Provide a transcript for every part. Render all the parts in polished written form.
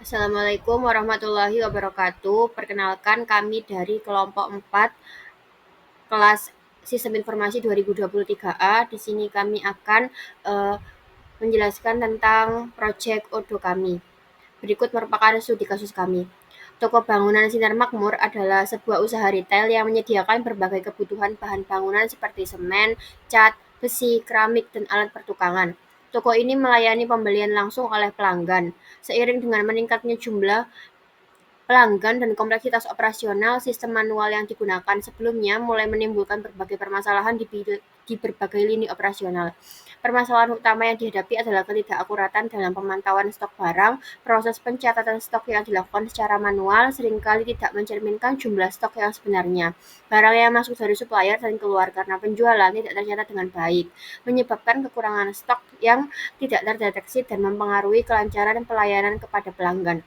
Assalamualaikum warahmatullahi wabarakatuh. Perkenalkan kami dari kelompok 4 kelas Sistem Informasi 2023A. Di sini kami akan menjelaskan tentang proyek Odo kami. Berikut merupakan studi kasus kami. Toko bangunan Sinar Makmur adalah sebuah usaha retail yang menyediakan berbagai kebutuhan bahan bangunan seperti semen, cat, besi, keramik, dan alat pertukangan. Toko ini melayani pembelian langsung oleh pelanggan. Seiring dengan meningkatnya jumlah pelanggan dan kompleksitas operasional, sistem manual yang digunakan sebelumnya mulai menimbulkan berbagai permasalahan di berbagai lini operasional. Permasalahan utama yang dihadapi adalah ketidakakuratan dalam pemantauan stok barang. Proses pencatatan stok yang dilakukan secara manual seringkali tidak mencerminkan jumlah stok yang sebenarnya. Barang yang masuk dari supplier dan keluar karena penjualan tidak tercatat dengan baik, menyebabkan kekurangan stok yang tidak terdeteksi dan mempengaruhi kelancaran pelayanan kepada pelanggan.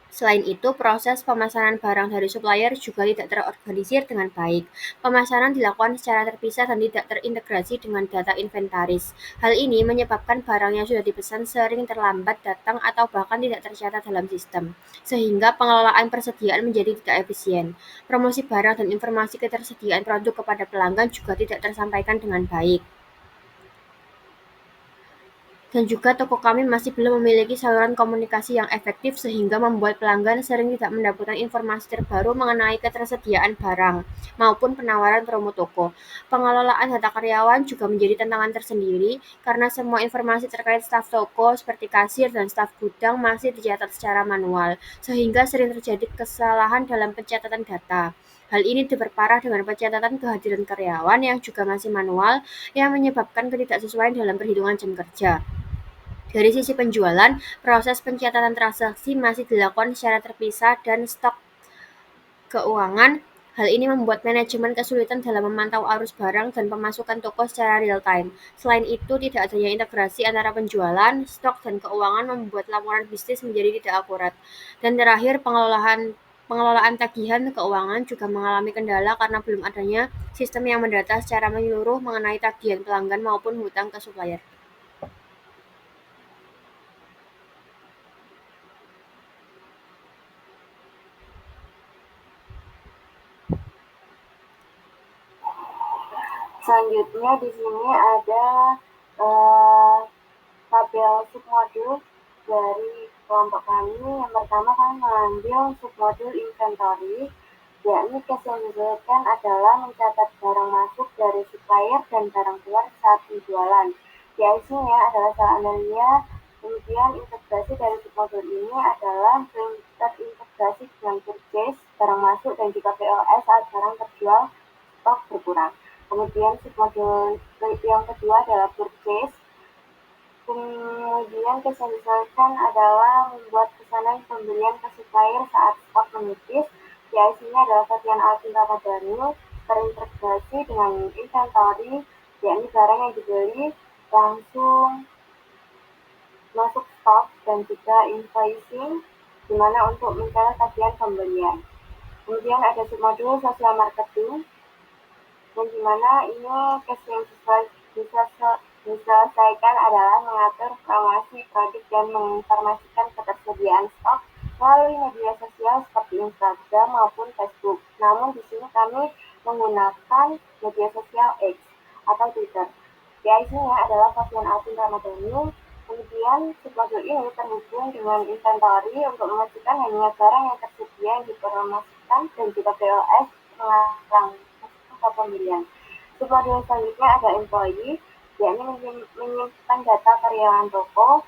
Selain itu, proses pemesanan barang dari supplier juga tidak terorganisir dengan baik. Pemesanan dilakukan secara terpisah dan tidak terintegrasi dengan data inventaris. Hal ini menyebabkan barang yang sudah dipesan sering terlambat datang atau bahkan tidak tercatat dalam sistem, sehingga pengelolaan persediaan menjadi tidak efisien. Promosi barang dan informasi ketersediaan produk kepada pelanggan juga tidak tersampaikan dengan baik. Dan juga toko kami masih belum memiliki saluran komunikasi yang efektif sehingga membuat pelanggan sering tidak mendapatkan informasi terbaru mengenai ketersediaan barang maupun penawaran promo toko. Pengelolaan data karyawan juga menjadi tantangan tersendiri karena semua informasi terkait staf toko seperti kasir dan staf gudang masih dicatat secara manual, sehingga sering terjadi kesalahan dalam pencatatan data. Hal ini diperparah dengan pencatatan kehadiran karyawan yang juga masih manual yang menyebabkan ketidaksesuaian dalam perhitungan jam kerja. Dari sisi penjualan, proses pencatatan transaksi masih dilakukan secara terpisah dan stok keuangan. Hal ini membuat manajemen kesulitan dalam memantau arus barang dan pemasukan toko secara real time. Selain itu, tidak adanya integrasi antara penjualan, stok, dan keuangan membuat laporan bisnis menjadi tidak akurat. Dan terakhir, pengelolaan tagihan keuangan juga mengalami kendala karena belum adanya sistem yang mendata secara menyeluruh mengenai tagihan pelanggan maupun hutang ke supplier. Selanjutnya di sini ada eh, tabel submodul dari kelompok kami. Yang pertama kami mengambil submodul inventory, yakni case yang dibutuhkan adalah mencatat barang masuk dari supplier dan barang keluar saat penjualan. PIC-nya adalah sel analia. Kemudian integrasi dari submodul ini adalah terintegrasi dengan purchase, barang masuk, dan juga POS saat barang terjual stok berkurang. Kemudian submodul yang kedua adalah purchase. Kemudian case yang disesuaikan adalah membuat pesanan pembelian ke supplier saat stok menipis. PIC-nya adalah Satian Alvin Ramadhani, terintegrasi dengan inventory, yakni barang yang dibeli langsung masuk stok, dan juga invoicing, di mana untuk mencatat tagihan pembelian. Kemudian ada submodul social marketing, yang dimana ini case yang diselesaikan adalah mengatur promosi produk dan menginformasikan ketersediaan stok melalui media sosial seperti Instagram maupun Facebook. Namun di sini kami menggunakan media sosial X atau Twitter. PIC-nya adalah Fabian Alvin Ramadhani. Kemudian submodul ini terhubung dengan inventory untuk memastikan hanya barang yang tersedia yang dipromosikan dan juga POS mengarang pembelian. Submodul selanjutnya ada employee, yakni menyimpan data karyawan toko.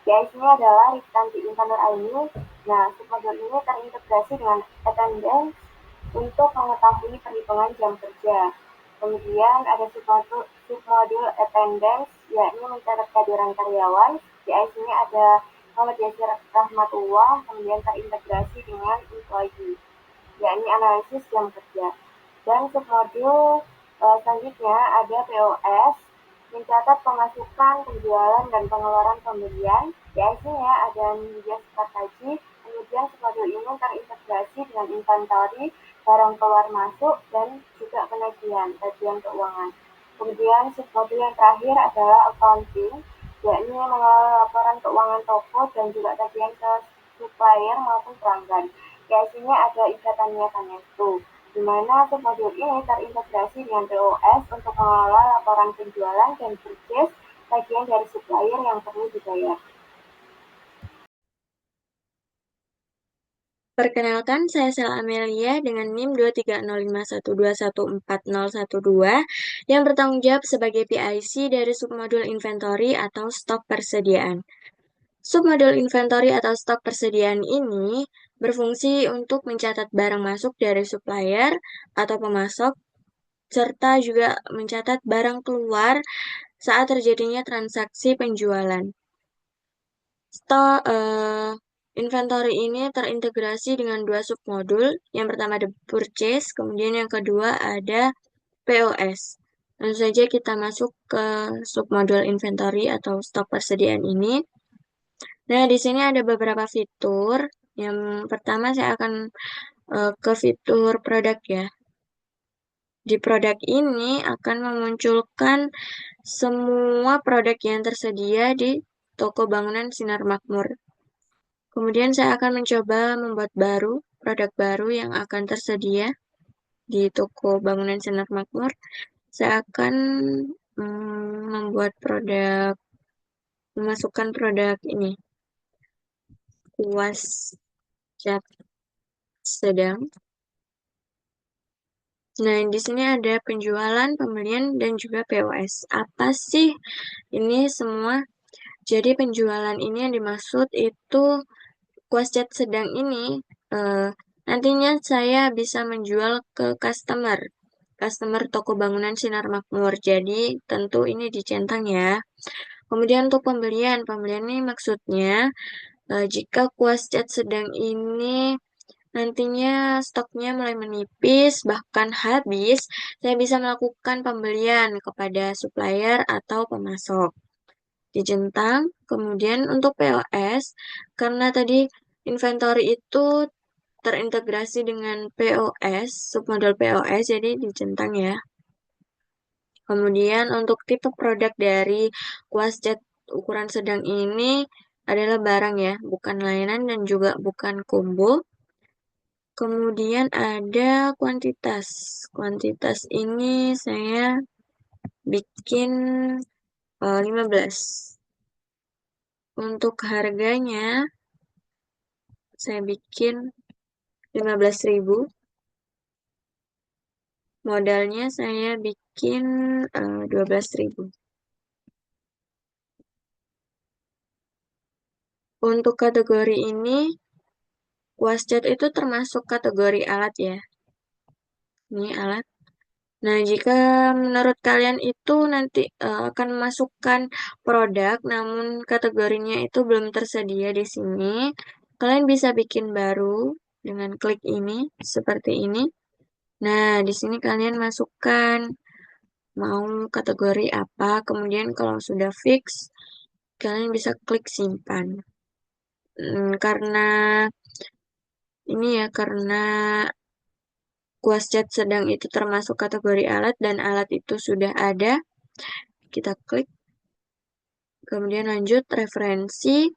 PIC-nya adalah Riftanti Intanur Aini. Nah, submodul ini terintegrasi dengan attendance untuk mengetahui perhitungan jam kerja. Kemudian ada submodul attendance, yakni mencatat kehadiran karyawan. PIC-nya ada Muhammad Yasir Rahmatullah, kemudian terintegrasi dengan employee, yakni analisis jam kerja. Dan submodul selanjutnya ada POS, mencatat pemasukan, penjualan, dan pengeluaran pembelian. PIC-nya ada Nidya Sukartaji. Kemudian submodul ini terintegrasi dengan inventory, barang keluar masuk, dan juga tagihan keuangan. Kemudian submodul yang terakhir adalah accounting, yakni mengelola laporan keuangan toko dan juga tagihan ke supplier maupun pelanggan. Biasanya ada ikatan niatannya itu, di mana submodul ini terintegrasi dengan POS untuk mengelola laporan penjualan dan purchase bagian dari supplier yang perlu dibayar. Perkenalkan, saya Sel Amelia dengan NIM 23051214012 yang bertanggung jawab sebagai PIC dari submodul inventory atau stok persediaan. Submodul inventory atau stok persediaan ini berfungsi untuk mencatat barang masuk dari supplier atau pemasok, serta juga mencatat barang keluar saat terjadinya transaksi penjualan. Inventory ini terintegrasi dengan dua submodul. Yang pertama ada purchase, kemudian yang kedua ada POS. Langsung saja kita masuk ke submodul inventory atau stok persediaan ini. Nah, di sini ada beberapa fitur. Yang pertama saya akan ke fitur produk ya. Di produk ini akan memunculkan semua produk yang tersedia di toko bangunan Sinar Makmur. Kemudian saya akan mencoba membuat produk baru yang akan tersedia di toko bangunan Sinar Makmur. Saya akan memasukkan produk ini, kuas cat sedang. Nah, di sini ada penjualan, pembelian, dan juga POS. Apa sih ini semua? Jadi penjualan ini yang dimaksud itu kuas cat sedang ini nantinya saya bisa menjual ke customer toko bangunan Sinar Makmur. Jadi tentu ini dicentang ya. Kemudian untuk pembelian ini maksudnya jika kuas cat sedang ini nantinya stoknya mulai menipis, bahkan habis, saya bisa melakukan pembelian kepada supplier atau pemasok. Dijentang, kemudian untuk POS, karena tadi inventory itu terintegrasi dengan POS, submodel POS, jadi dijentang ya. Kemudian untuk tipe produk dari kuas cat ukuran sedang ini adalah barang ya, bukan layanan dan juga bukan combo. Kemudian ada kuantitas. Kuantitas ini saya bikin 15. Untuk harganya saya bikin 15.000. Modalnya saya bikin 12.000. Untuk kategori ini, kuas cat itu termasuk kategori alat ya. Ini alat. Nah, jika menurut kalian itu nanti akan memasukkan produk, namun kategorinya itu belum tersedia di sini, kalian bisa bikin baru dengan klik ini, seperti ini. Nah, di sini kalian masukkan mau kategori apa, kemudian kalau sudah fix, kalian bisa klik simpan. Karena ini ya, karena kuas cat sedang itu termasuk kategori alat dan alat itu sudah ada, kita klik, kemudian lanjut referensi.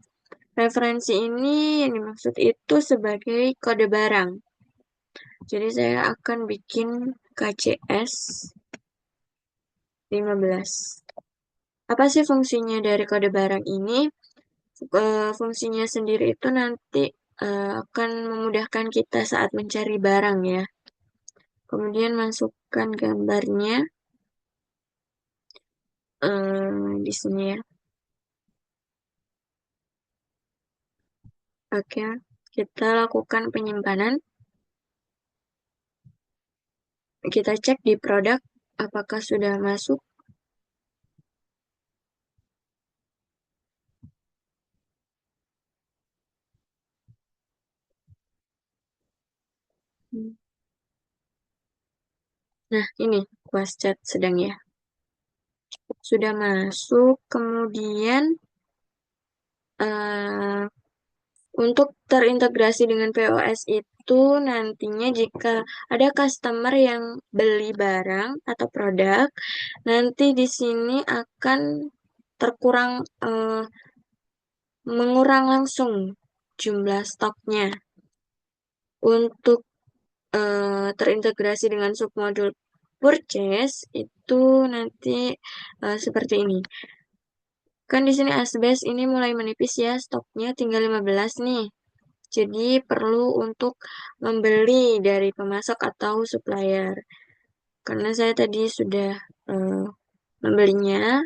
Referensi ini yang dimaksud itu sebagai kode barang. Jadi saya akan bikin KCS 15. Apa sih fungsinya dari kode barang ini? Fungsinya sendiri itu nanti akan memudahkan kita saat mencari barang ya. Kemudian masukkan gambarnya di sini ya. Oke, kita lakukan penyimpanan. Kita cek di produk apakah sudah masuk. Nah, ini kuas cat sedang ya. Sudah masuk, kemudian untuk terintegrasi dengan POS itu nantinya jika ada customer yang beli barang atau produk, nanti di sini akan terkurang mengurang langsung jumlah stoknya. Untuk terintegrasi dengan submodul purchase itu nanti seperti ini. Kan di sini asbes ini mulai menipis ya, stoknya tinggal 15 nih. Jadi perlu untuk membeli dari pemasok atau supplier. Karena saya tadi sudah eh, membelinya,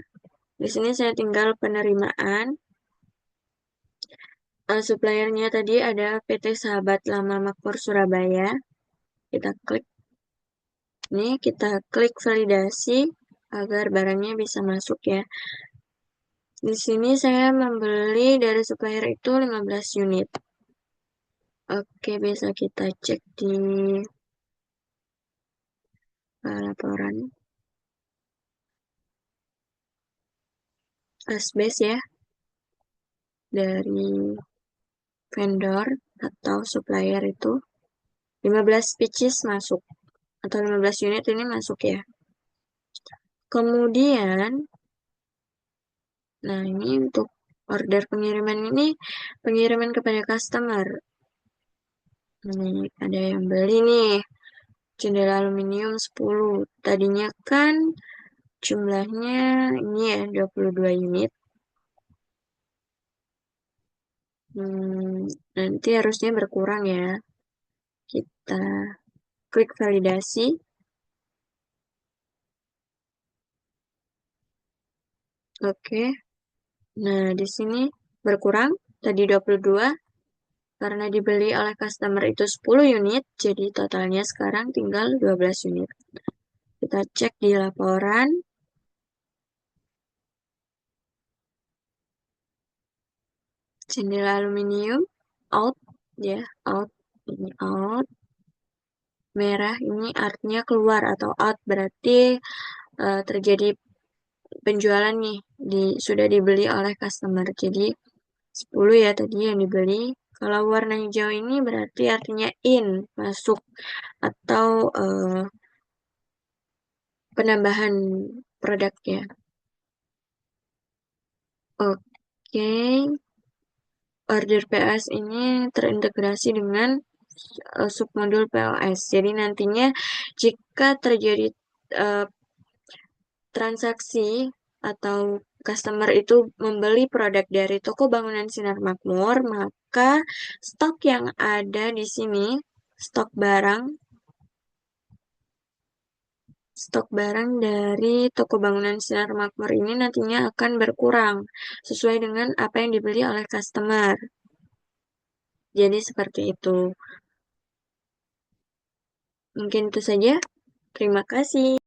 di sini saya tinggal penerimaan. Suppliernya tadi ada PT Sahabat Lama Makmur Surabaya. Kita klik. Ini kita klik validasi agar barangnya bisa masuk ya. Di sini saya membeli dari supplier itu 15 unit. Oke, bisa kita cek di laporan asbes ya, dari vendor atau supplier itu 15 pieces masuk atau 15 unit ini masuk ya. Kemudian, nah ini untuk order pengiriman ini pengiriman kepada customer. Ini ada yang beli nih, jendela aluminium 10. Tadinya kan jumlahnya ini ya 22 unit. Nanti harusnya berkurang ya. Kita klik validasi. Oke. Nah, di sini berkurang tadi 22 karena dibeli oleh customer itu 10 unit, jadi totalnya sekarang tinggal 12 unit. Kita cek di laporan. Jendela aluminium out ya, out. Ini out. Merah ini artinya keluar atau out berarti terjadi penjualan nih sudah dibeli oleh customer. Jadi 10 ya tadi yang dibeli. Kalau warna hijau ini berarti artinya in, masuk atau penambahan produknya. Oke, order POS ini terintegrasi dengan submodul POS. Jadi nantinya jika terjadi transaksi atau customer itu membeli produk dari toko bangunan Sinar Makmur, maka stok yang ada di sini, stok barang dari toko bangunan Sinar Makmur ini nantinya akan berkurang sesuai dengan apa yang dibeli oleh customer. Jadi seperti itu. Mungkin itu saja. Terima kasih.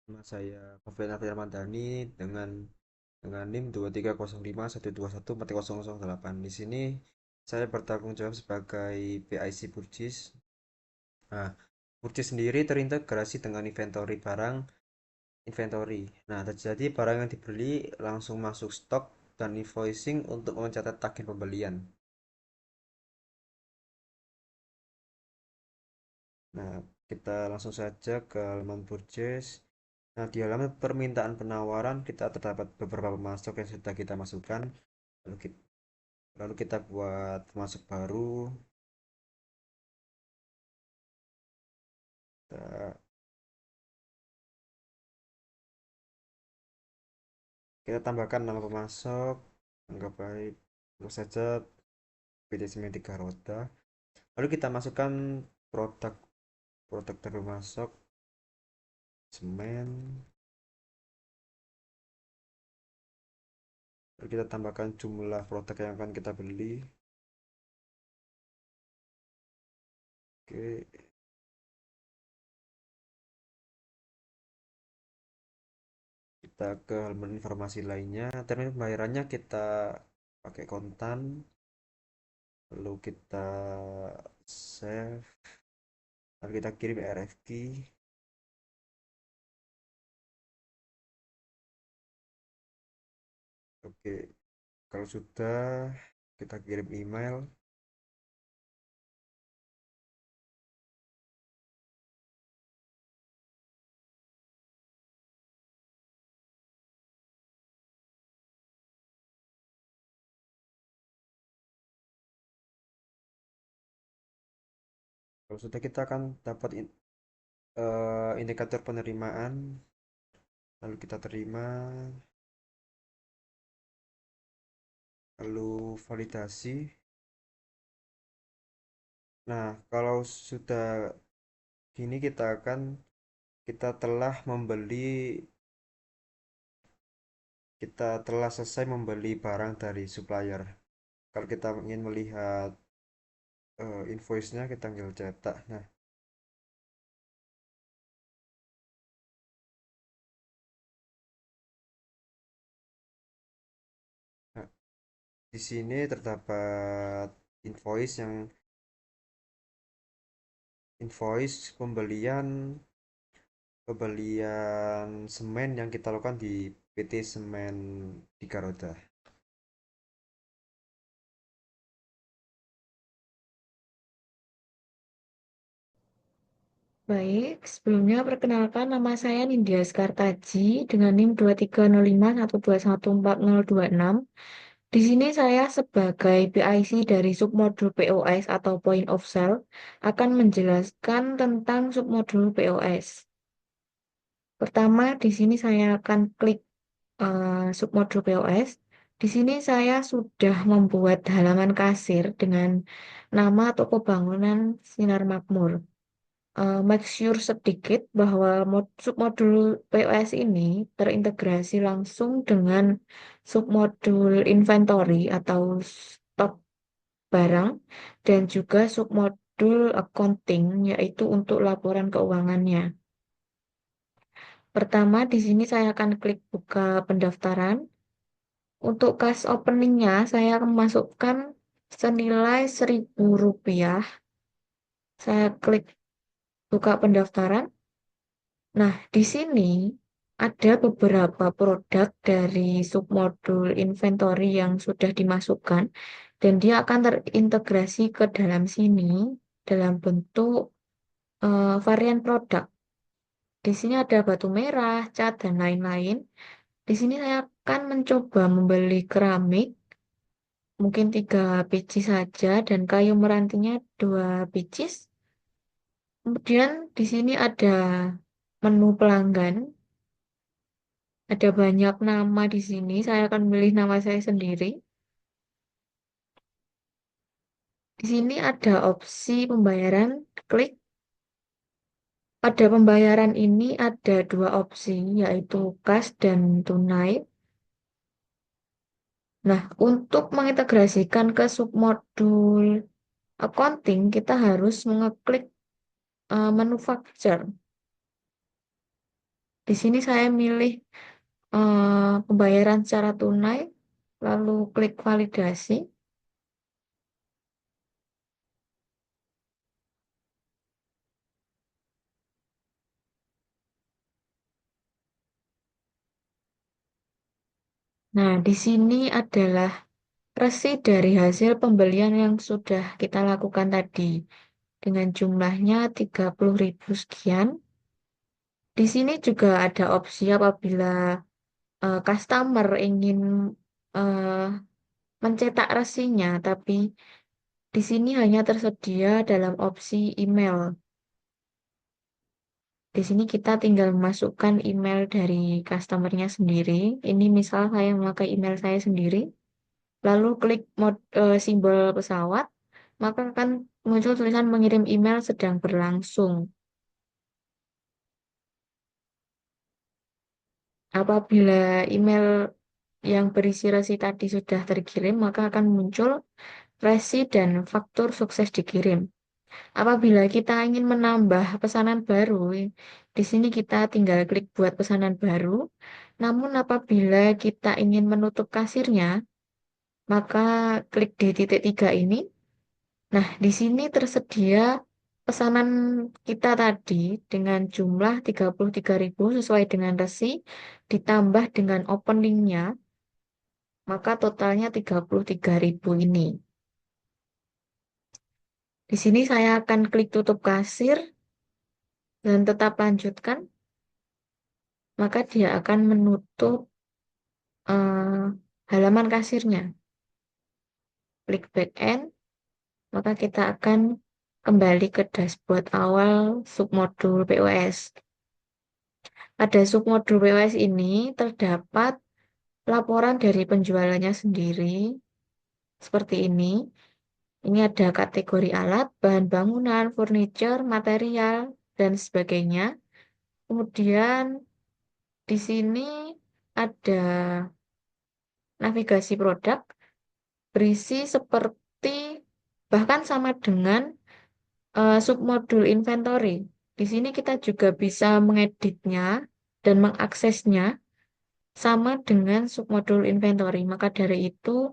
Nama saya Novel Ramadhani dengan NIM 230512140008. Di sini saya bertanggung jawab sebagai PIC Purchase. Nah, Purchase sendiri terintegrasi dengan inventory. Nah, terjadi barang yang dibeli langsung masuk stok dan invoicing untuk mencatat tagihan pembelian. Nah, kita langsung saja ke halaman purchase. Nah, di halaman permintaan penawaran kita terdapat beberapa pemasok yang sudah kita masukkan. Lalu kita, lalu kita buat pemasok baru. Kita, kita tambahkan nama pemasok. Anggap baik. Anggap saja PT Semen 3 roda. Lalu kita masukkan produk produk termasuk semen. Lalu kita tambahkan jumlah produk yang akan kita beli. Oke, kita ke halaman informasi lainnya. Termin pembayarannya kita pakai kontan. Lalu kita save. Lalu kita kirim RFQ. Oke, kalau sudah kita kirim email. Kalau sudah kita akan dapat indikator penerimaan, lalu kita terima, lalu validasi. Nah, kalau sudah gini kita telah selesai membeli barang dari supplier. Kalau kita ingin melihat invoice-nya, kita tinggal cetak. Nah, di sini terdapat invoice yang invoice pembelian semen yang kita lakukan di PT Semen Tiga Roda. Baik, sebelumnya perkenalkan nama saya Nindya Skartaji dengan NIM 23051214026. Di sini saya sebagai PIC dari submodul POS atau Point of Sale akan menjelaskan tentang submodul POS. Pertama, di sini saya akan klik submodul POS. Di sini saya sudah membuat halaman kasir dengan nama toko bangunan Sinar Makmur. Make sure sedikit bahwa submodul POS ini terintegrasi langsung dengan submodul inventory atau stok barang dan juga submodul accounting yaitu untuk laporan keuangannya. Pertama, di sini saya akan klik buka pendaftaran. Untuk cash openingnya saya akan masukkan senilai Rp1.000. Saya klik buka pendaftaran. Nah, di sini ada beberapa produk dari submodul inventory yang sudah dimasukkan dan dia akan terintegrasi ke dalam sini dalam bentuk varian produk. Di sini ada batu merah, cat, dan lain-lain. Di sini saya akan mencoba membeli keramik, mungkin 3 biji saja, dan kayu merantinya 2 biji. Kemudian di sini ada menu pelanggan. Ada banyak nama di sini. Saya akan memilih nama saya sendiri. Di sini ada opsi pembayaran. Klik. Pada pembayaran ini ada 2 opsi, yaitu cash dan tunai. Nah, untuk mengintegrasikan ke submodul accounting, kita harus mengeklik manufacture. Di sini saya milih pembayaran secara tunai, lalu klik validasi. Nah, di sini adalah resi dari hasil pembelian yang sudah kita lakukan tadi dengan jumlahnya 30.000 sekian. Di sini juga ada opsi apabila customer ingin eh, mencetak resinya, tapi di sini hanya tersedia dalam opsi email. Di sini kita tinggal memasukkan email dari customernya sendiri. Ini misal saya memakai email saya sendiri. Lalu klik simbol pesawat, maka akan muncul tulisan mengirim email sedang berlangsung. Apabila email yang berisi resi tadi sudah terkirim, maka akan muncul resi dan faktur sukses dikirim. Apabila kita ingin menambah pesanan baru, di sini kita tinggal klik buat pesanan baru. Namun apabila kita ingin menutup kasirnya, maka klik di titik 3 ini. Nah, di sini tersedia pesanan kita tadi dengan jumlah 33.000 sesuai dengan resi, ditambah dengan openingnya, maka totalnya 33.000 ini. Di sini saya akan klik tutup kasir dan tetap lanjutkan, maka dia akan menutup halaman kasirnya. Klik back end, maka kita akan kembali ke dashboard awal submodul POS. Pada submodul POS ini terdapat laporan dari penjualannya sendiri, seperti ini. Ini ada kategori alat, bahan bangunan, furniture, material, dan sebagainya. Kemudian di sini ada navigasi produk, berisi seperti bahkan sama dengan submodul inventory. Di sini kita juga bisa mengeditnya dan mengaksesnya sama dengan submodul inventory. Maka dari itu,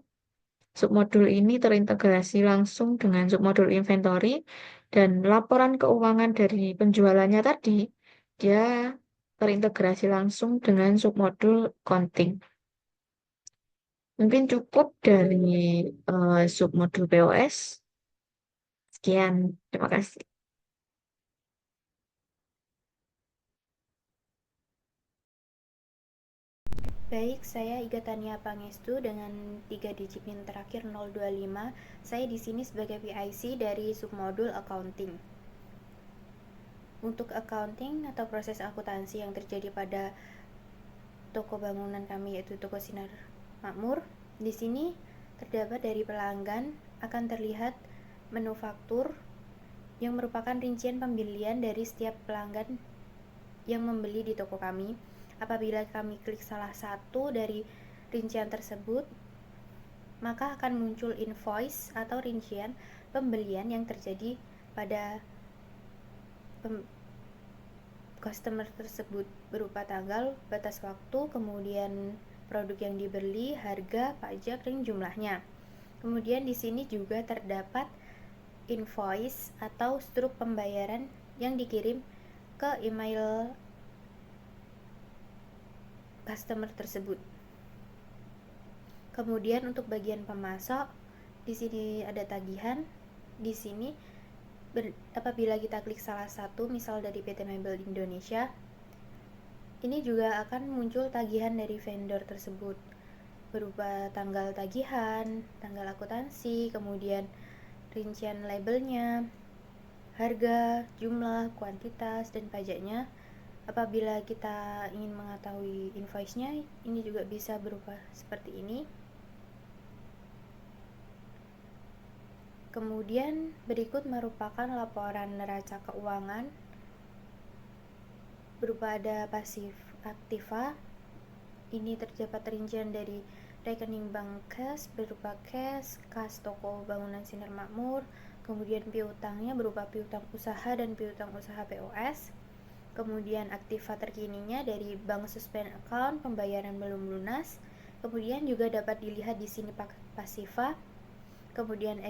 submodul ini terintegrasi langsung dengan submodul inventory dan laporan keuangan dari penjualannya tadi, dia terintegrasi langsung dengan submodul accounting. Mungkin cukup dari submodul POS. Sekian, terima kasih. Baik, saya Iga Tania Pangestu dengan 3 digit PIN terakhir 025. Saya di sini sebagai PIC dari submodul accounting. Untuk accounting atau proses akuntansi yang terjadi pada toko bangunan kami yaitu Toko Sinar Makmur, di sini terdapat dari pelanggan akan terlihat menu faktur yang merupakan rincian pembelian dari setiap pelanggan yang membeli di toko kami. Apabila kami klik salah satu dari rincian tersebut, maka akan muncul invoice atau rincian pembelian yang terjadi pada customer tersebut berupa tanggal, batas waktu, kemudian produk yang dibeli, harga, pajak, dan jumlahnya. Kemudian di sini juga terdapat invoice atau struk pembayaran yang dikirim ke email customer tersebut. Kemudian untuk bagian pemasok, di sini ada tagihan. Di sini apabila kita klik salah satu, misal dari PT Mebel Indonesia, ini juga akan muncul tagihan dari vendor tersebut berupa tanggal tagihan, tanggal akuntansi, kemudian rincian labelnya, harga, jumlah, kuantitas, dan pajaknya. Apabila kita ingin mengetahui invoice-nya, ini juga bisa berupa seperti ini. Kemudian berikut merupakan laporan neraca keuangan berupa ada pasif aktiva. Ini terdapat rincian dari rekening bank cash berupa cash, kas toko bangunan Sinar Makmur, kemudian piutangnya berupa piutang usaha dan piutang usaha POS. Kemudian aktiva terkininya dari bank suspend account, pembayaran belum lunas. Kemudian juga dapat dilihat di sini pasiva. Kemudian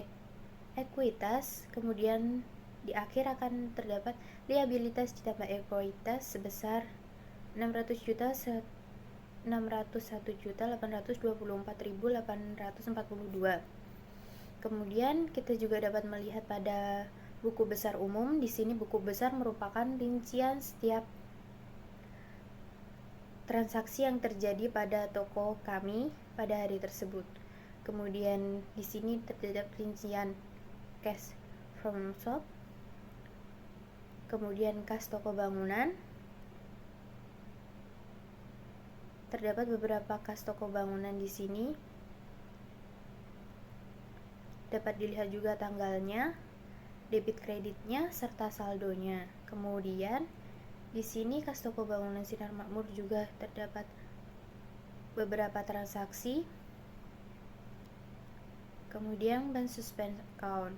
ekuitas, kemudian di akhir akan terdapat liabilitas ditambah ekuitas sebesar 601.824.842. Kemudian kita juga dapat melihat pada buku besar umum. Di sini buku besar merupakan rincian setiap transaksi yang terjadi pada toko kami pada hari tersebut. Kemudian di sini terdapat rincian cash from shop, kemudian kas toko bangunan. Terdapat beberapa kas toko bangunan di sini. Dapat dilihat juga tanggalnya, debit kreditnya, serta saldonya. Kemudian di sini kas toko bangunan Sinar Makmur juga terdapat beberapa transaksi. Kemudian bank suspend account.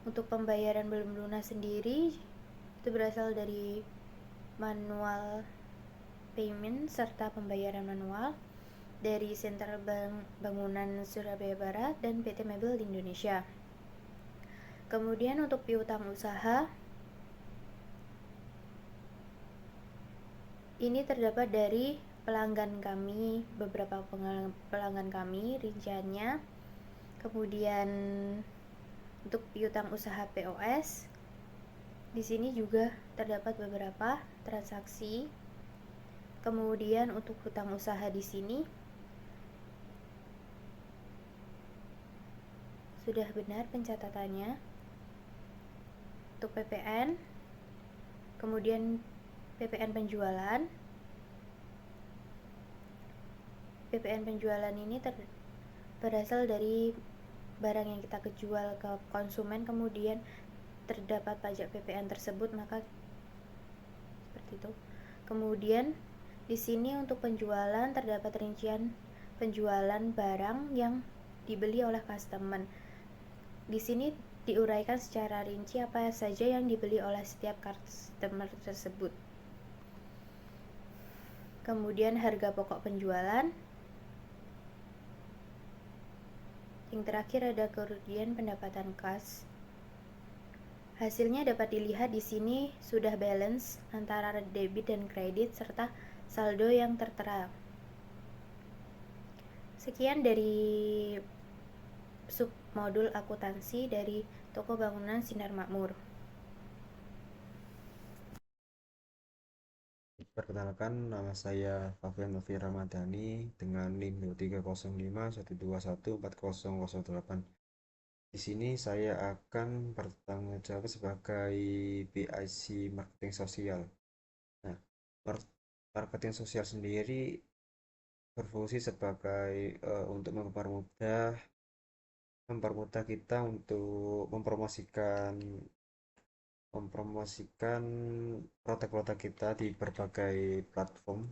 Untuk pembayaran belum lunas sendiri itu berasal dari manual payment serta pembayaran manual dari Sentral Bank Bangunan Surabaya Barat dan PT Mebel Indonesia. Kemudian untuk piutang usaha ini terdapat dari pelanggan kami, beberapa pelanggan kami rinciannya. Kemudian untuk piutang usaha POS di sini juga terdapat beberapa transaksi. Kemudian untuk hutang usaha di sini sudah benar pencatatannya. untuk PPN, kemudian PPN penjualan. PPN penjualan ini berasal dari barang yang kita jual ke konsumen, kemudian terdapat pajak PPN tersebut, maka seperti itu. Kemudian di sini untuk penjualan terdapat rincian penjualan barang yang dibeli oleh customer. Di sini diuraikan secara rinci apa saja yang dibeli oleh setiap customer tersebut. Kemudian harga pokok penjualan. Yang terakhir ada kerugian pendapatan kas. Hasilnya dapat dilihat di sini sudah balance antara debit dan kredit serta saldo yang tertera. Sekian dari submodul akuntansi dari Toko Bangunan Sinar Makmur. Perkenalkan, nama saya Fafian Novi Ramadhani dengan NIM 30512140008. Di sini saya akan bertanggung jawab sebagai PIC Marketing Sosial. Nah, marketing sosial sendiri berfungsi sebagai untuk mempermudah kita untuk mempromosikan produk-produk kita di berbagai platform.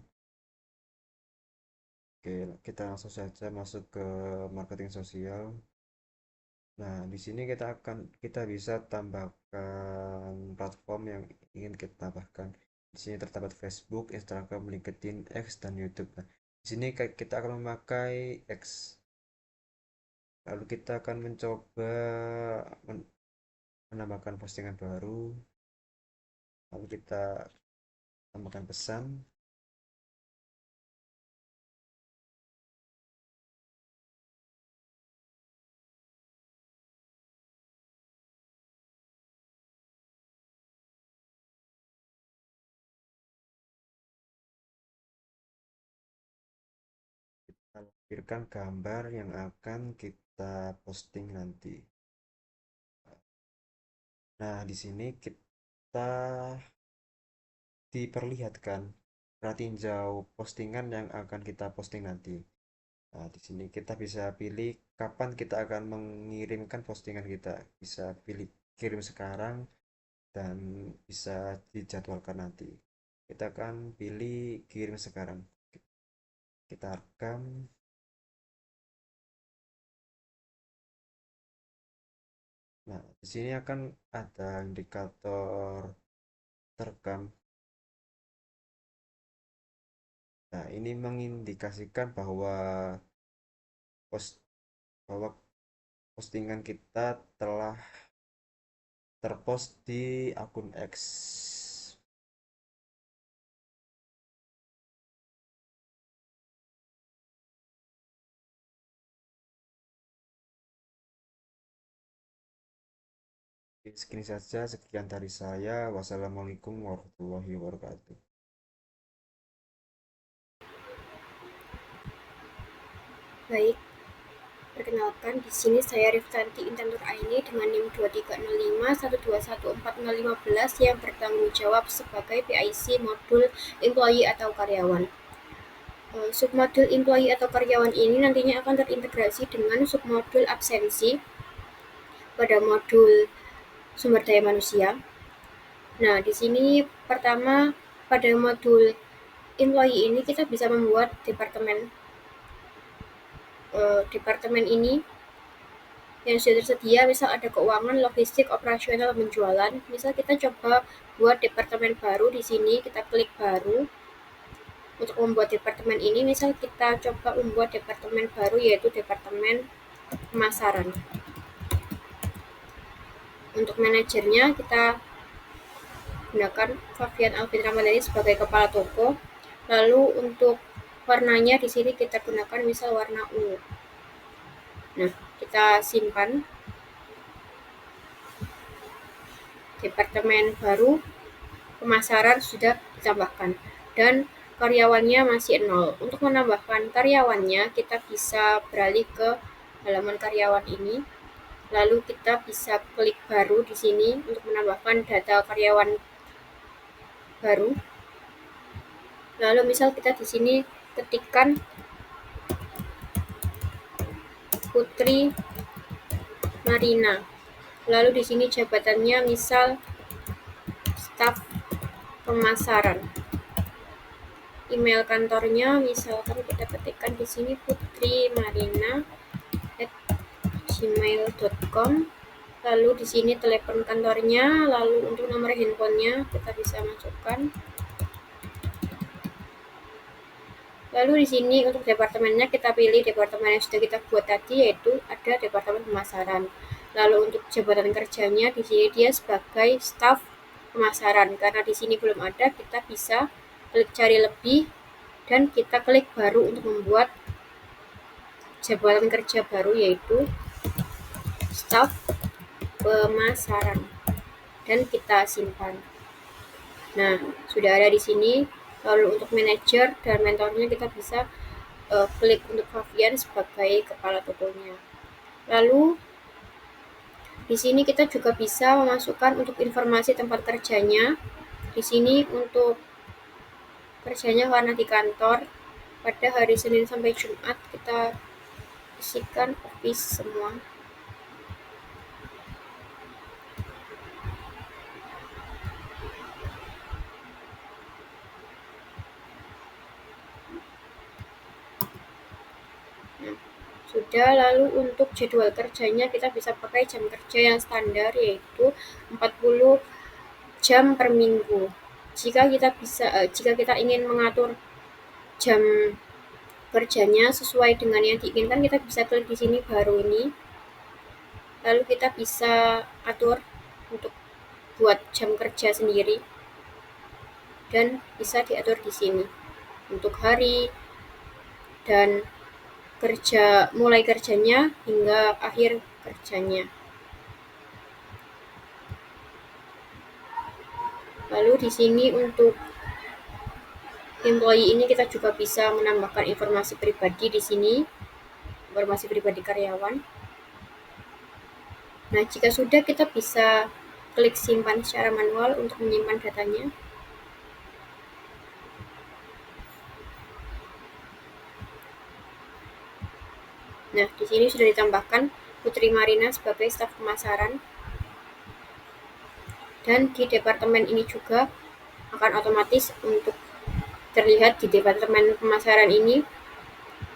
Oke, kita langsung saja masuk ke marketing sosial. Nah, di sini kita bisa tambahkan platform yang ingin kita tambahkan. Di sini terdapat Facebook, Instagram, LinkedIn, X, dan YouTube. Nah, di sini kita akan memakai X. Lalu kita akan mencoba menambahkan postingan baru. Lalu kita tambahkan pesan. Kita lampirkan gambar yang akan kita posting nanti. Nah, di sini kita diperlihatkan tinjau postingan yang akan kita posting nanti. Nah, di sini kita bisa pilih kapan kita akan mengirimkan postingan kita. Bisa pilih kirim sekarang dan bisa dijadwalkan nanti. Kita akan pilih kirim sekarang. Kita rekam. Nah, di sini akan ada indikator terekam. Nah, ini mengindikasikan bahwa bahwa postingan kita telah terpost di akun X. Segini saja, sekian dari saya. Wassalamualaikum warahmatullahi wabarakatuh. Baik, perkenalkan di sini saya Riftanti Intan Nuraini dengan NIM 230512140015 yang bertanggung jawab sebagai PIC modul employee atau karyawan. Submodul employee atau karyawan ini nantinya akan terintegrasi dengan submodul absensi pada modul sumber daya manusia. Nah, di sini pertama pada modul employee ini kita bisa membuat departemen ini yang sudah tersedia, misal ada keuangan, logistik, operasional, penjualan. Misal kita coba buat departemen baru di sini, kita klik baru. Untuk membuat departemen ini, misal kita coba membuat departemen baru yaitu departemen pemasaran. Untuk manajernya kita gunakan Fafian Alvin Ramadhani sebagai kepala toko. Lalu untuk warnanya di sini kita gunakan misal warna ungu. Nah, kita simpan. Departemen baru pemasaran sudah ditambahkan dan karyawannya masih 0. Untuk menambahkan karyawannya, kita bisa beralih ke halaman karyawan ini. Lalu kita bisa klik baru di sini untuk menambahkan data karyawan baru. Lalu misal kita di sini ketikkan Putri Marina. Lalu di sini jabatannya misal staf pemasaran. Email kantornya misalkan kita ketikkan di sini putrimarina@gmail.com. Lalu di sini telepon kantornya, lalu untuk nomor handphonenya kita bisa masukkan. Lalu di sini untuk departemennya kita pilih departemen yang sudah kita buat tadi, yaitu ada departemen pemasaran. Lalu untuk jabatan kerjanya di sini dia sebagai staf pemasaran. Karena di sini belum ada, kita bisa klik cari lebih dan kita klik baru untuk membuat jabatan kerja baru, yaitu staf pemasaran, dan kita simpan. Nah, sudah ada di sini. Lalu untuk manajer dan mentornya kita bisa klik untuk Fabian sebagai kepala tokonya. Lalu di sini kita juga bisa memasukkan untuk informasi tempat kerjanya. Di sini untuk kerjanya karena di kantor pada hari Senin sampai Jumat kita isikan office semua. Sudah, lalu untuk jadwal kerjanya kita bisa pakai jam kerja yang standar, yaitu 40 jam per minggu. Jika kita ingin mengatur jam kerjanya sesuai dengan yang diinginkan, kita bisa klik di sini baru ini. Lalu kita bisa atur untuk buat jam kerja sendiri dan bisa diatur di sini untuk hari dan mulai kerjanya hingga akhir kerjanya. Lalu di sini untuk employee ini kita juga bisa menambahkan informasi pribadi di sini, informasi pribadi karyawan. Nah, jika sudah kita bisa klik simpan secara manual untuk menyimpan datanya. Nah, di sini sudah ditambahkan Putri Marina sebagai staf pemasaran. Dan di departemen ini juga akan otomatis untuk terlihat di departemen pemasaran ini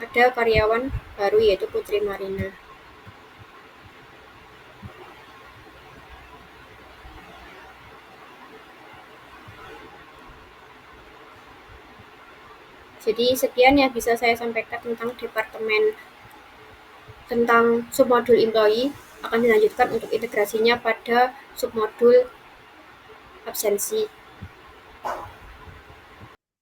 ada karyawan baru, yaitu Putri Marina. Jadi sekian yang bisa saya sampaikan tentang submodul employee. Akan dilanjutkan untuk integrasinya pada submodul absensi.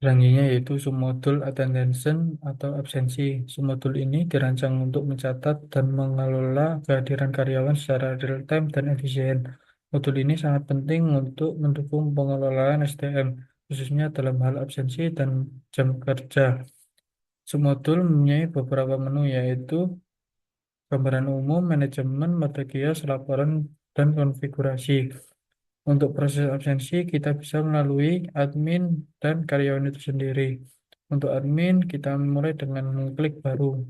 Selanjutnya yaitu submodul attendance atau absensi. Submodul ini dirancang untuk mencatat dan mengelola kehadiran karyawan secara real-time dan efisien. Modul ini sangat penting untuk mendukung pengelolaan SDM, khususnya dalam hal absensi dan jam kerja. Submodul mempunyai beberapa menu, yaitu gambaran umum, manajemen, Mata-Kios, laporan, dan konfigurasi. Untuk proses absensi, kita bisa melalui admin dan karyawan itu sendiri. Untuk admin, kita mulai dengan mengklik baru.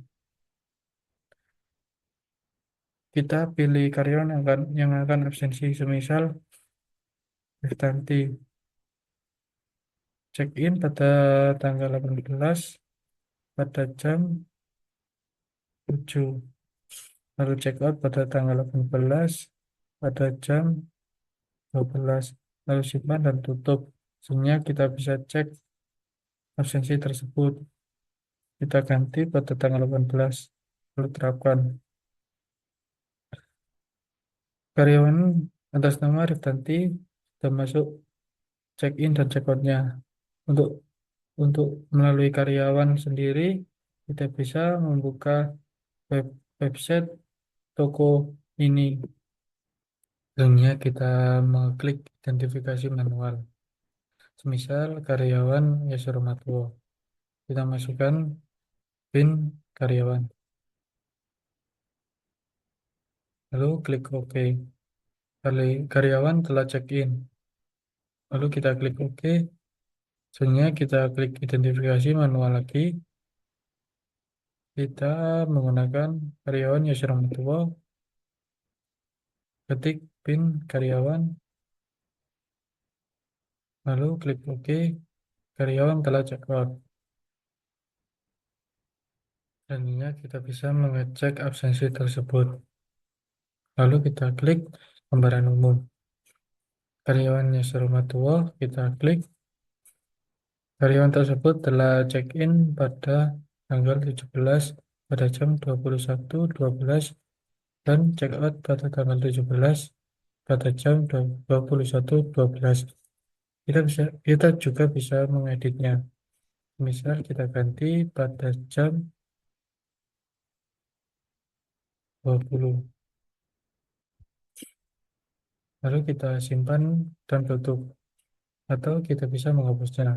Kita pilih karyawan yang akan absensi, semisal Kristanti. Check-in pada tanggal 18 pada jam 7. Lalu check-out pada tanggal 18 pada jam 12. Lalu simpan dan tutup. Sehingga kita bisa cek absensi tersebut. Kita ganti pada tanggal 18. Lalu terapkan. Karyawan atas nama Riftanti sudah masuk check-in dan check-out-nya. Untuk melalui karyawan sendiri, kita bisa membuka website toko ini. Tentunya kita mengklik identifikasi manual. Semisal karyawan Yasur Matwo. Kita masukkan PIN karyawan. Lalu klik OK. Karyawan telah check-in. Lalu kita klik OK. Selanjutnya kita klik identifikasi manual lagi. Kita menggunakan karyawan Yosiro Mutuo. Ketik PIN karyawan. Lalu klik OK. Karyawan telah check out. Selanjutnya kita bisa mengecek absensi tersebut. Lalu kita klik gambaran umum. Karyawan Yosiro Mutuo, kita klik. Karyawan tersebut telah check-in pada tanggal 17 pada jam 21.12 dan check-out pada tanggal 17 pada jam 21.12. Kita juga bisa mengeditnya. Misal kita ganti pada jam 20. Lalu kita simpan dan tutup. Atau kita bisa menghapusnya.